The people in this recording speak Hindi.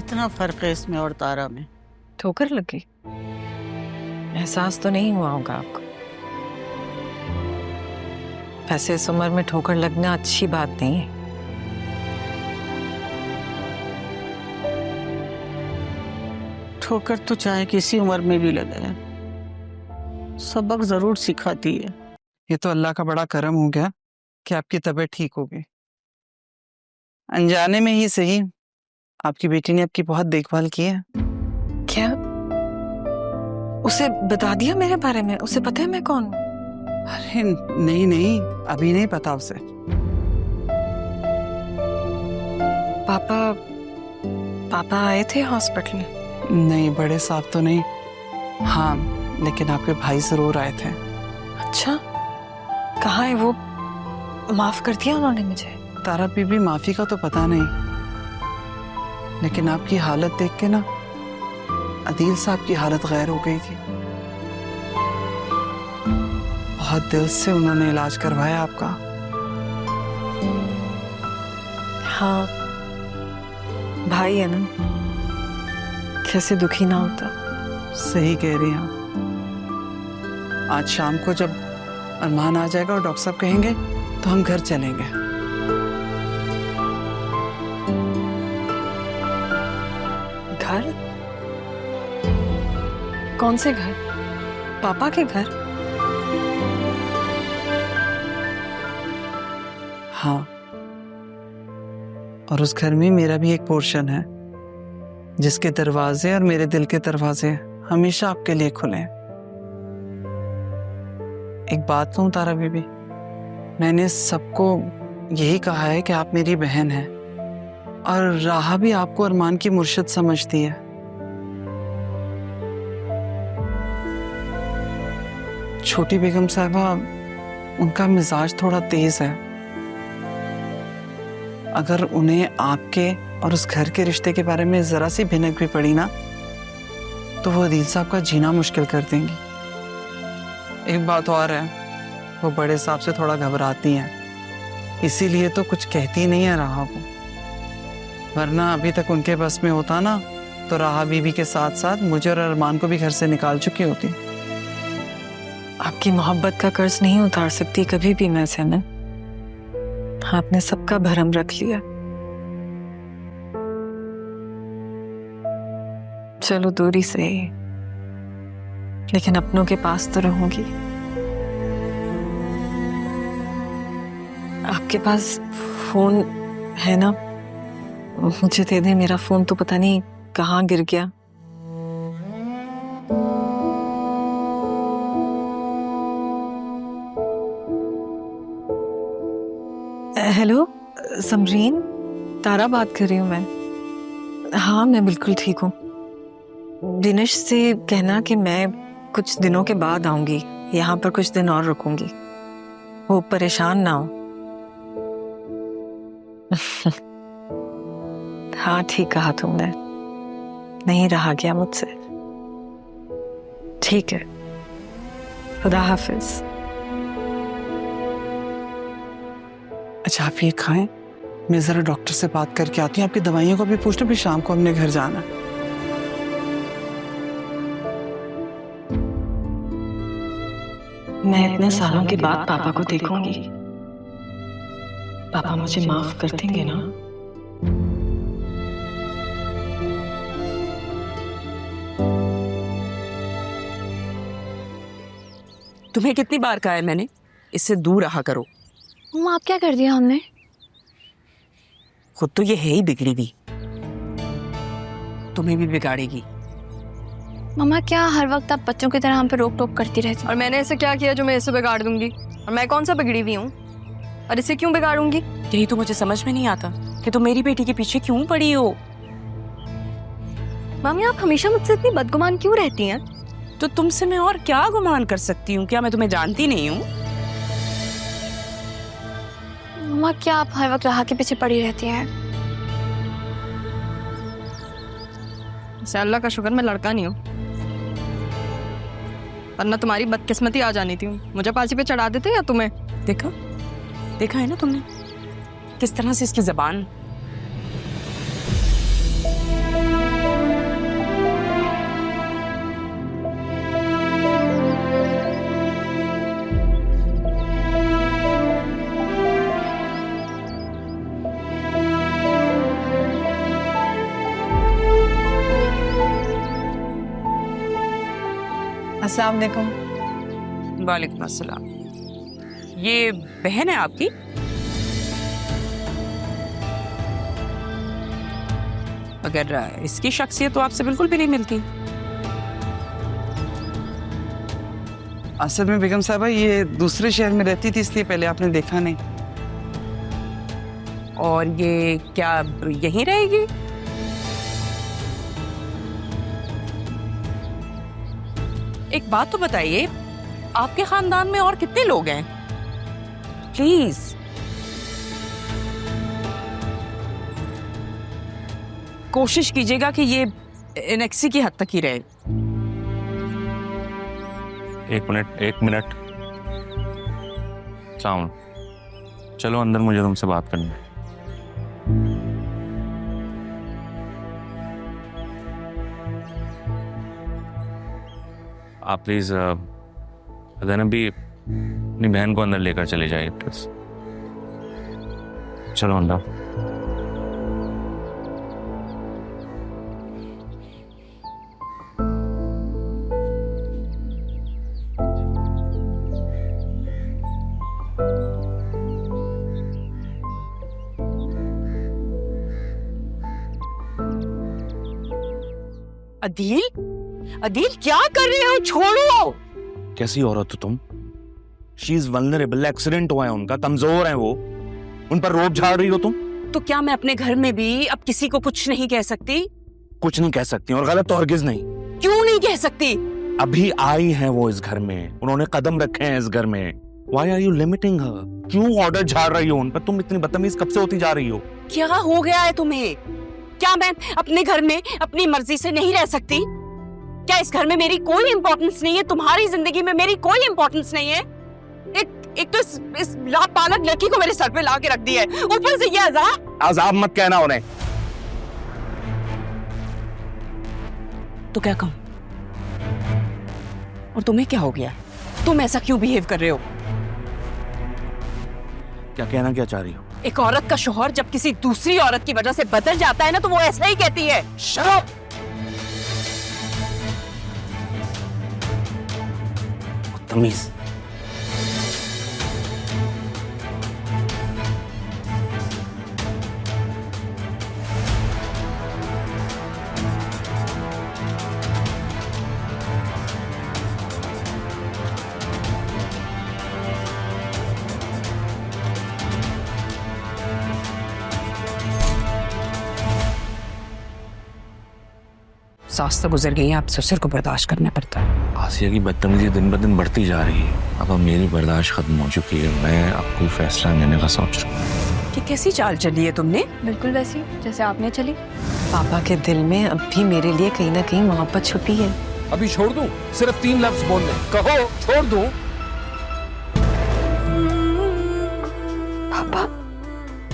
कितना फर्क है इसमें और तारा में। ठोकर लग गई? एहसास तो नहीं हुआ होगा आपको। वैसे इस उम्र में ठोकर लगना अच्छी बात नहीं है। ठोकर तो चाहे किसी उम्र में भी लगे, सबक जरूर सिखाती है। ये तो अल्लाह का बड़ा करम हो गया कि आपकी तबीयत ठीक हो गई। अनजाने में ही सही, आपकी बेटी ने आपकी बहुत देखभाल की है। क्या उसे बता दिया मेरे बारे में? उसे पता है मैं कौन हूँ? अरे नहीं नहीं, अभी नहीं पता उसे। पापा आए थे हॉस्पिटल? नहीं, बड़े साहब तो नहीं, हाँ लेकिन आपके भाई जरूर आए थे। अच्छा, कहाँ है वो? माफ कर दिया उन्होंने मुझे? तारा बीबी, माफी का तो पता नहीं, लेकिन आपकी हालत देख के ना अदील साहब की हालत गैर हो गई थी। बहुत दिल से उन्होंने इलाज करवाया आपका। हाँ, भाई है ना, कैसे दुखी ना होता। सही कह रही हैं। आज शाम को जब अरमान आ जाएगा और डॉक्टर साहब कहेंगे तो हम घर चलेंगे। घर? कौन से घर? पापा के घर? हाँ, और उस घर में मेरा भी एक पोर्शन है, जिसके दरवाजे और मेरे दिल के दरवाजे हमेशा आपके लिए खुले हैं। एक बात कहूं तारा बीबी, मैंने सबको यही कहा है कि आप मेरी बहन हैं, और राहा भी आपको अरमान की मुर्शिद समझती है। छोटी बेगम साहबा, उनका मिजाज थोड़ा तेज है। अगर उन्हें आपके और उस घर के रिश्ते के बारे में जरा सी भिनक भी पड़ी ना, तो वो अदील साहब का जीना मुश्किल कर देंगी। एक बात और है, वो बड़े साहब से थोड़ा घबराती हैं, इसीलिए तो कुछ कहती नहीं है राहा को। वरना अभी तक उनके बस में होता ना, तो राहा बीबी के साथ साथ मुझे और अरमान को भी घर से निकाल चुकी होती। आपकी मोहब्बत का कर्ज नहीं उतार सकती कभी भी मैं से। आपने सबका भरम रख लिया। चलो दूरी से ही, लेकिन अपनों के पास तो रहूंगी। आपके पास फोन है ना? मुझे दे दे, मेरा फोन तो पता नहीं कहाँ गिर गया। हेलो समरीन, तारा बात कर रही हूँ मैं। हाँ, मैं बिल्कुल ठीक हूँ। दिनेश से कहना कि मैं कुछ दिनों के बाद आऊंगी, यहाँ पर कुछ दिन और रुकूंगी। वो परेशान ना हो। हाँ, ठीक कहा तुमने, नहीं रहा गया मुझसे। ठीक है, खुदा हाफिज। अच्छा, आप ये खाएं, मैं जरा डॉक्टर से बात करके आती हूँ। आपकी दवाइयों को भी पूछ लो, फिर शाम को हमने घर जाना है। मैं इतने सालों के बाद पापा को देखूंगी। पापा मुझे माफ कर देंगे ना? तुम्हें कितनी बार कहा है मैंने, इससे दूर रहा करो। आप क्या कर दिया हमने? खुद तो ये है ही बिगड़ी हुई, तुम्हें भी बिगाड़ेगी। मम्मा, क्या हर वक्त आप बच्चों की तरह हम पे रोक टोक करती रहती? और मैंने ऐसे क्या किया जो मैं इसे बिगाड़ दूंगी? और मैं कौन सा बिगड़ी हुई हूँ और इसे क्यों बिगाड़ूंगी? यही तो मुझे समझ में नहीं आता कि तुम मेरी बेटी के पीछे क्यों पड़ी हो। मामी, आप हमेशा मुझसे इतनी बदगुमान क्यों रहती हैं? तो तुमसे मैं और क्या गुमान कर सकती हूँ? क्या मैं तुम्हें जानती नहीं हूँ? मम्मा, क्या आप हर वक्त राह के पीछे पड़ी रहती हैं? वैसे अल्लाह का शुक्र मैं लड़का नहीं हूँ, वरना तुम्हारी बदकिस्मती आ जानी थी। मुझे फांसी पे चढ़ा देते या तुम्हें? देखा देखा है ना तुमने किस तरह से इसकी जबान। अस्सलाम वालेकुम। वालेकुम अस्सलाम। ये बहन है आपकी? मगर इसकी शख्सियत तो आपसे बिल्कुल भी नहीं मिलती। असल में बेगम साहबा ये दूसरे शहर में रहती थी, इसलिए पहले आपने देखा नहीं। और ये क्या यहीं रहेगी? एक बात तो बताइए, आपके खानदान में और कितने लोग हैं? प्लीज। कोशिश कीजिएगा कि ये एनेक्सी की हद तक ही रहे। एक मिनट साउंड, चलो अंदर, मुझे तुमसे बात करनी है। आप प्लीज ज़ैनब भी अपनी बहन को अंदर लेकर चले जाइए प्लीज। चलो अंदर। अदील, अदील क्या कर रहे हो? छोड़ो। कैसी औरत हो तुम? शी इज वल्नरेबल, एक्सीडेंट हुआ है उनका, कमजोर है वो, उन पर रोब झाड़ रही हो तुम। तो क्या मैं अपने घर में भी अब किसी को कुछ नहीं कह सकती? कुछ नहीं कह सकती, और गलत तो हरगिज नहीं। क्यों नहीं कह सकती? अभी आई हैं वो इस घर में, उन्होंने कदम रखे हैं इस घर में। Why are you limiting her? क्यों ऑर्डर झाड़ रही हो उन पर? तुम इतनी बदतमीज कब से होती जा रही हो? क्या हो गया है तुम्हें? क्या मैं अपने घर में अपनी मर्जी से नहीं रह सकती? क्या इस घर में मेरी कोई इंपॉर्टेंस नहीं है? तुम्हारी जिंदगी में मेरी कोई इंपॉर्टेंस नहीं है? एक तो इस लापालक लड़की को मेरे सर पे ला के रख दिया है, ऊपर से ये अजाब। अजाब मत कहना उन्हें। तो क्या कहूं? और तुम्हें क्या हो गया? तुम ऐसा क्यों बिहेव कर रहे हो? क्या कहना क्या चाह रही हो? एक औरत का शौहर जब किसी दूसरी औरत की वजह से बदल जाता है ना, तो वो ऐसा ही कहती है। शराब। तमीज। सास तो गुजर गई है, अब ससुर को बर्दाश्त करना पड़ता है। आसिया की बदतमीजी दिन ब दिन बढ़ती जा रही है। अब मेरी बर्दाश्त खत्म हो चुकी है। मैं अब कोई फैसला लेने का सोच रहा हूँ। कि कैसी चाल चली है तुमने? बिल्कुल वैसी जैसे आपने चली। पापा के दिल में अब भी मेरे लिए कहीं ना कहीं मोहब्बत छुपी है। अभी छोड़ दूं? सिर्फ 3 लफ्ज बोलने, कहो छोड़ दूं?